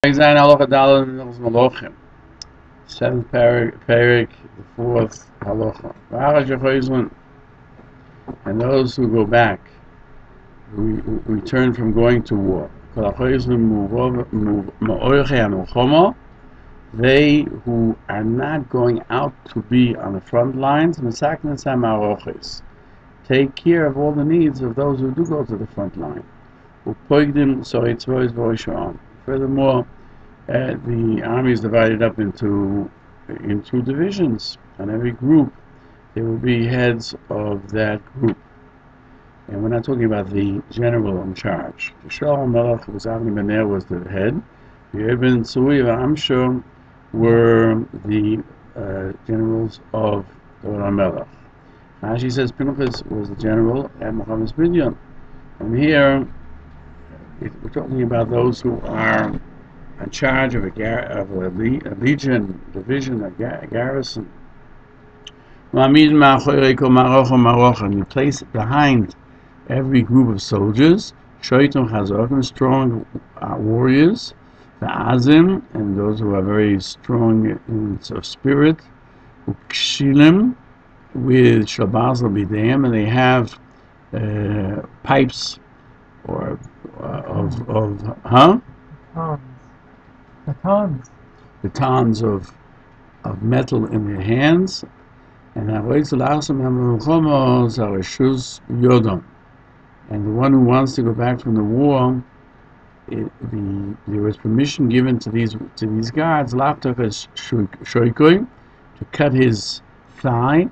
Halacha Melochim. Seventh parak, the fourth halacha. And those who go back, who return from going to war. They who are not going out to be on the front lines, take care of all the needs of those who do go to the front line. Furthermore, the army is divided up in two divisions, and every group there will be heads of that group. And we're not talking about the general in charge. The Melech was the head. The Ibn Sui and Amshur were the generals of the Melech. Rashi says Pinchas was the general at Machon Nesher. And here we're talking about those who are in charge of a legion, division, a garrison. And you place it behind every group of soldiers, strong warriors, the azim, and those who are very strong in spirit, ukshilim, with shabazal bidem, and they have pipes or batons of metal in their hands, and the one who wants to go back from the war, there was permission given to these guards to cut his thigh.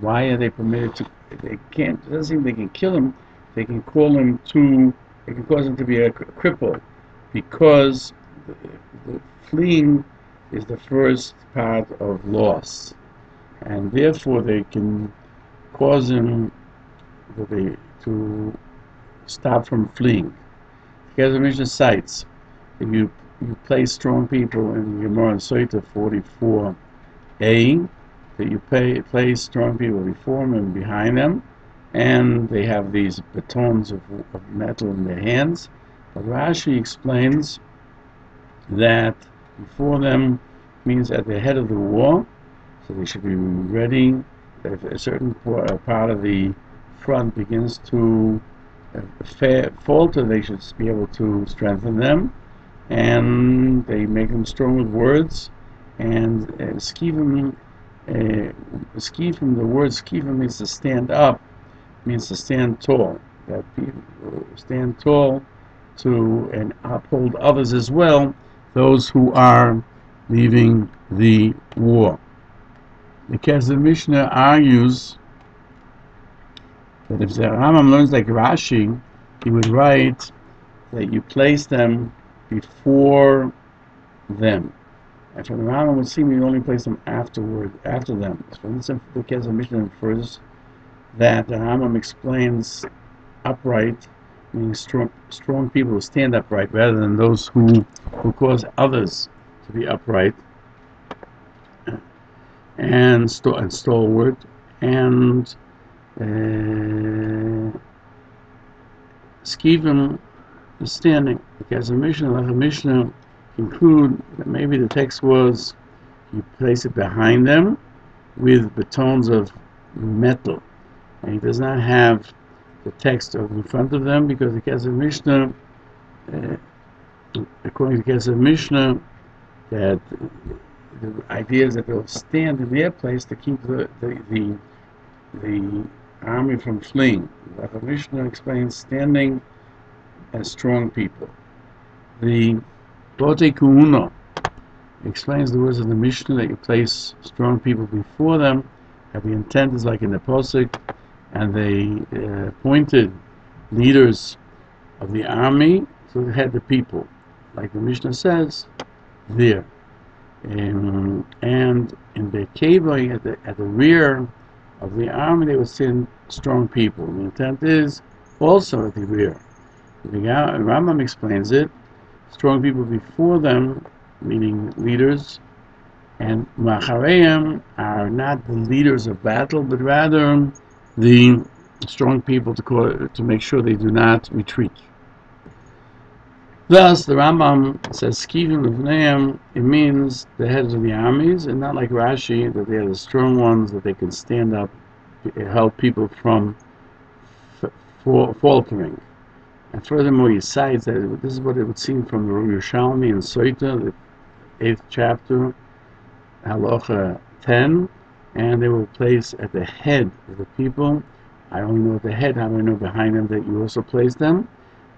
Why are they permitted to? They can't. It doesn't seem they can kill him. They can call him to. They can cause him to be a cripple, because the fleeing is the first part of loss, and therefore they can cause him to stop from fleeing. Because the Mishnah cites, if you place strong people in Gemara and Soita 44a, that you place strong people before them and behind them, and they have these batons of metal in their hands. But Rashi explains that before them means at the head of the war, so they should be ready. If a certain part of the front begins to falter, they should be able to strengthen them, and they make them strong with words. And skivim, the word skivim means to stand up, means to stand tall. That people stand tall to and uphold others as well, those who are leaving the war. Because the Mishnah argues that if the Rambam learns like Rashi, he would write that you place them before them. And from the Rambam would seem you only place them after them. So in this because the Mishnah infers that the Rambam explains upright, meaning strong people who stand upright, rather than those who cause others to be upright and stalwart, and skivim is standing. Because the Mishnah conclude that maybe the text was you place it behind them with batons of metal, and he does not have the text in front of them, because the Kesef Mishnah, according to the Kesef Mishnah, that the idea is that they'll stand in their place to keep the army from fleeing. The Mishnah explains standing as strong people. The Bote Kuhuna explains the words of the Mishnah that you place strong people before them, that the intent is like in the Posuk, and they appointed leaders of the army to head the people, like the Mishnah says there. And in the Keva, at the rear of the army, they would send strong people. The intent is also at the rear. The Rambam explains it, strong people before them, meaning leaders, and Machareim are not the leaders of battle, but rather the strong people to make sure they do not retreat. Thus, the Rambam says, Skivim Levneim, it means the heads of the armies, and not like Rashi, that they are the strong ones, that they can stand up, help people from faltering. And furthermore, he cites that this is what it would seem from the Yerushalmi and Soita, the 8th chapter, Halacha 10, and they will place at the head of the people. I only know at the head, how do I know behind them that you also place them?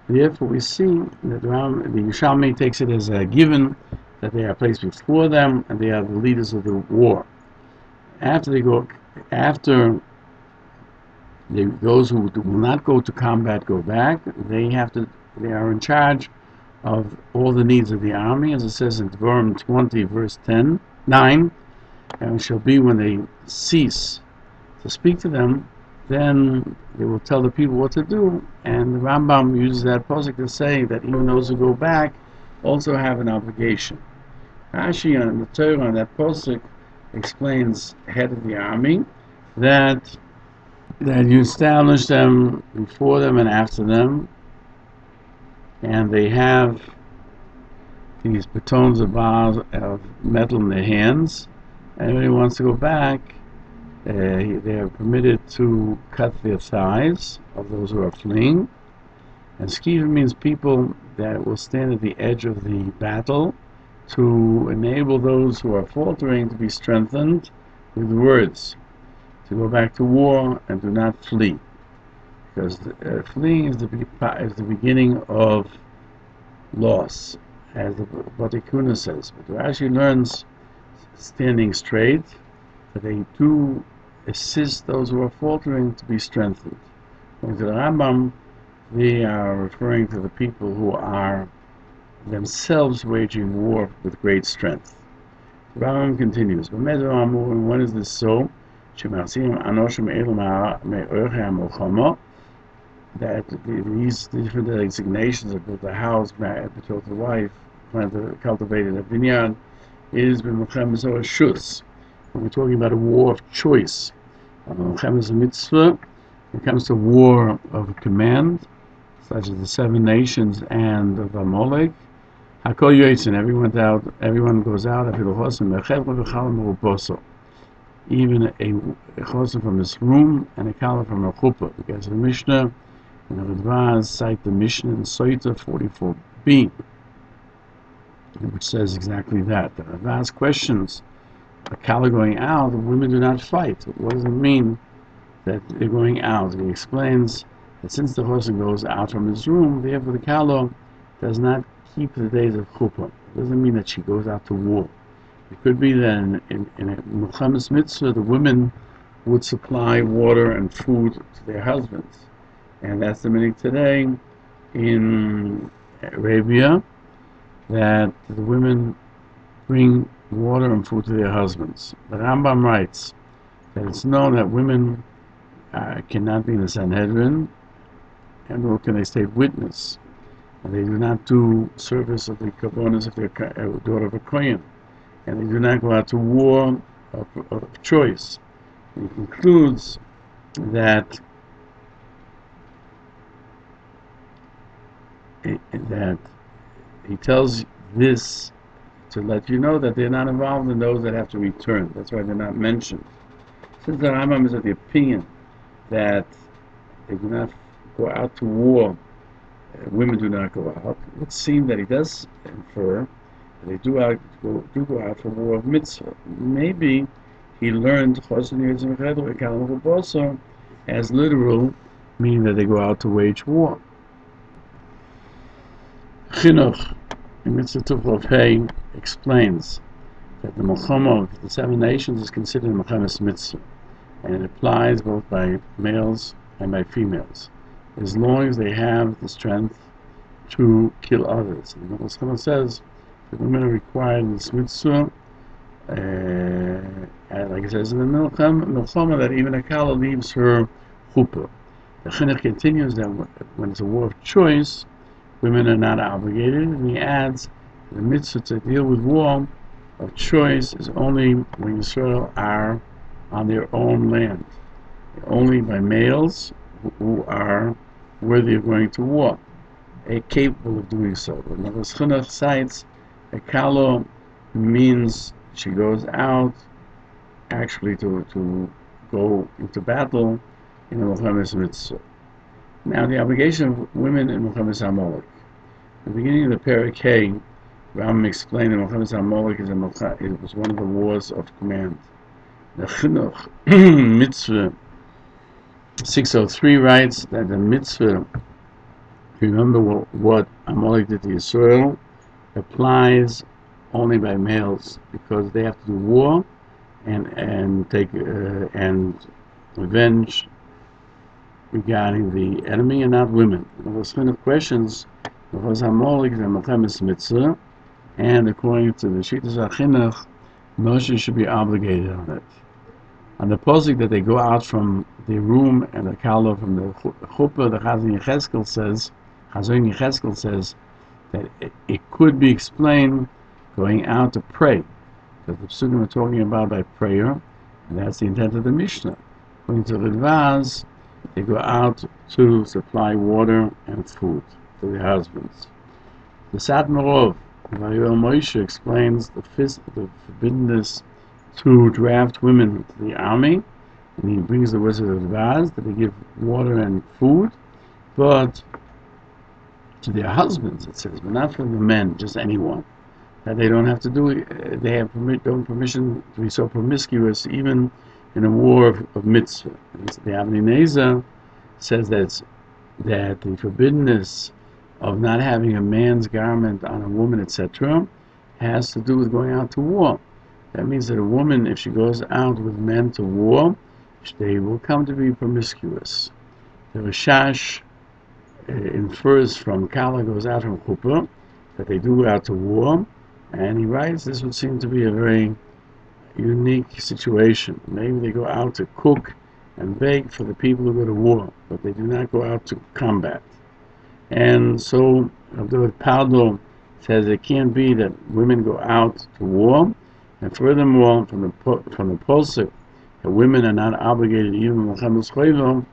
Therefore, we see that the Yerushalmi takes it as a given that they are placed before them and they are the leaders of the war. Those who will not go to combat go back. They are in charge of all the needs of the army, as it says in Devarim 20, verse 9. And it shall be when they cease to speak to them, then they will tell the people what to do. And the Rambam uses that pasuk to say that even those who go back also have an obligation. Rashi on the Torah on that pasuk explains head of the army that you establish them before them and after them, and they have these batons of metal in their hands. Anybody who wants to go back, they are permitted to cut their thighs of those who are fleeing. And skiva means people that will stand at the edge of the battle to enable those who are faltering to be strengthened with words, to go back to war and do not flee. Because fleeing is the beginning of loss, as the Batikuna says. But Rashi learns standing straight, that they do assist those who are faltering to be strengthened. According to the Rambam, they are referring to the people who are themselves waging war with great strength. The Rambam continues, when is this so? That these different designations of built a house, betrothed a wife, cultivated a vineyard, is Melochim is a shus. When we're talking about a war of choice, Melochim is a mitzvah. When it comes to war of command, such as the 7 nations and of Amalek, Hakol Yotzin, everyone goes out. Even a chosen from this room and a kala from a chuppah, because the Mishnah and the Radvaz cite the Mishnah in Soita 44b, which says exactly that. The Radvaz questions a kala going out, the women do not fight. What does it mean that they're going out? He explains that since the chosen goes out from his room, therefore the kala does not keep the days of chuppah. It doesn't mean that she goes out to war. It could be that in a Melochim mitzvah, the women would supply water and food to their husbands. And that's the meaning today in Arabia, that the women bring water and food to their husbands. The Rambam writes that it's known that women cannot be in the Sanhedrin, and nor can they state witness. And they do not do service of the kavonas if they're a daughter of a kohen. And they do not go out to war of choice. He concludes that he tells this to let you know that they're not involved in those that have to return. That's why they're not mentioned. Since the Rambam is of the opinion that they do not go out to war, women do not go out, it would seem that he does infer that they do go out for war of mitzvah. Maybe he learned as literal, meaning that they go out to wage war. Chinuch in Mitzvah Tuflov Hay explains that the Melochim of the 7 nations is considered Melochim mitzvah, and it applies both by males and by females, as long as they have the strength to kill others. And the Melochim says that women are required in this mitzvah, like it says in the Melochim, that even a kala leaves her chuppah. The Chinuch continues that when it's a war of choice, women are not obligated, and he adds the mitzvah to deal with war of choice is only when Yisrael are on their own land, only by males who are worthy of going to war. capable of doing so. When the Chinuch cites a kalo means she goes out actually to go into battle in a Melochim mitzvah. Now, the obligation of women in Machon Nesher HaGodol. At the beginning of the Perek Hey, Rambam explained that Machon Nesher HaGodol it was one of the laws of command. The Chinuch mitzvah 603 writes that the mitzvah, remember what Amalek did to Yisrael, applies only by males because they have to do war and take and revenge regarding the enemy and not women. There was kind of questions because Amalek and Melochim mitzvah, and according to the Shitas HaChinuch, Moshe should be obligated on it. On the posik that they go out from the room and the kala from the chuppah, the Chazon Yecheskel says that it could be explained going out to pray, because the psukim are talking about by prayer, and that's the intent of the Mishnah. According to Ridvaz, they go out to supply water and food to their husbands. The Satmarov, Moshe explains the forbiddenness to draft women to the army, and he brings the words of Ridvaz that they give water and food, but to their husbands, it says, but not for the men, just anyone. That they don't have to do it, they have permission to be so promiscuous, even in a war of mitzvah. The Avnei Nezer says that the forbiddenness of not having a man's garment on a woman, etc., has to do with going out to war. That means that a woman, if she goes out with men to war, they will come to be promiscuous. The Rashash infers from Kala goes out from Chuppah that they do go out to war, and he writes this would seem to be a very unique situation. Maybe they go out to cook and bake for the people who go to war, but they do not go out to combat. And so Abdul Pardo says it can't be that women go out to war, and furthermore, from the posuk, that women are not obligated even in Machon Nesher HaGodol,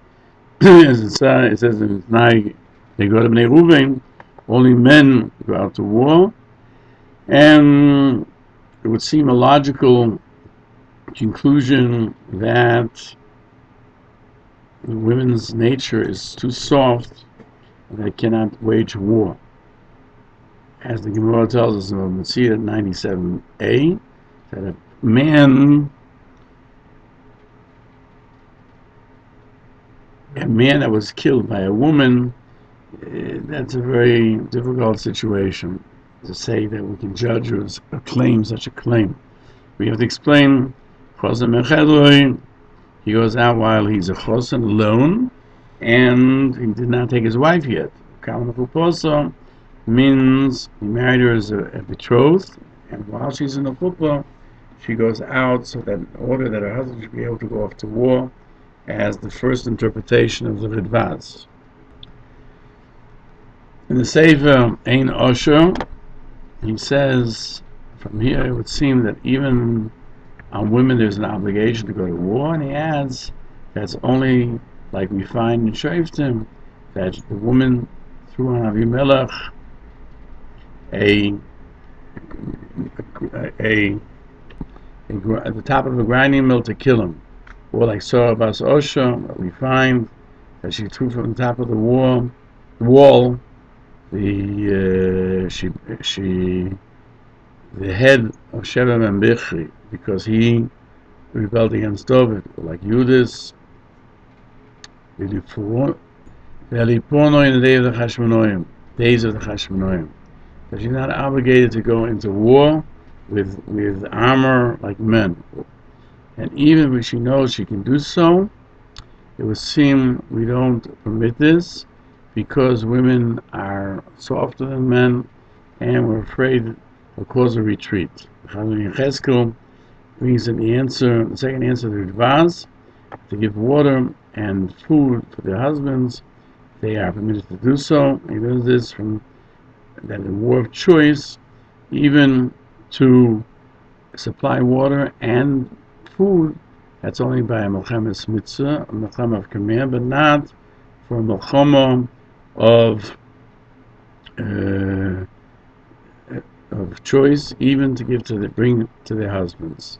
as it says in Nai, they go to Bnei Ruvain, only men go out to war, and it would seem a logical conclusion that the women's nature is too soft and they cannot wage war. As the Gemara tells us in Mitzvah 97a, that a man that was killed by a woman, that's a very difficult situation to say that we can judge or claim such a claim. We have to explain, he goes out while he's a chosen alone, and he did not take his wife yet. Kalmachuposo means he married her as a betrothed, and while she's in the chuppah, she goes out so that in order that her husband should be able to go off to war, as the first interpretation of the Ridvaz. In the Sefer Ein Osher, he says, from here it would seem that even on women there's an obligation to go to war, and he adds that's only like we find in Shoftim, that the woman threw on Avimelech at the top of a grinding mill to kill him. Or like Sarah Bas Osha, we find that she threw from the top of the wall the head of Sheva ben Bichri, because he rebelled against David, like Judas, in the days of the Chashmonoim. But she's not obligated to go into war with armor like men. And even when she knows she can do so, it would seem we don't permit this because women are softer than men and we're afraid it'll cause a retreat. Chazon Yecheskel brings in the second answer to Ridvaz, to give water and food for their husbands. They are permitted to do so. He does this from that in war of choice, even to supply water and food, that's only by a Melochim mitzvah, a Melochim of command, but not for a Melochim of uh, of choice, even to bring to their husbands.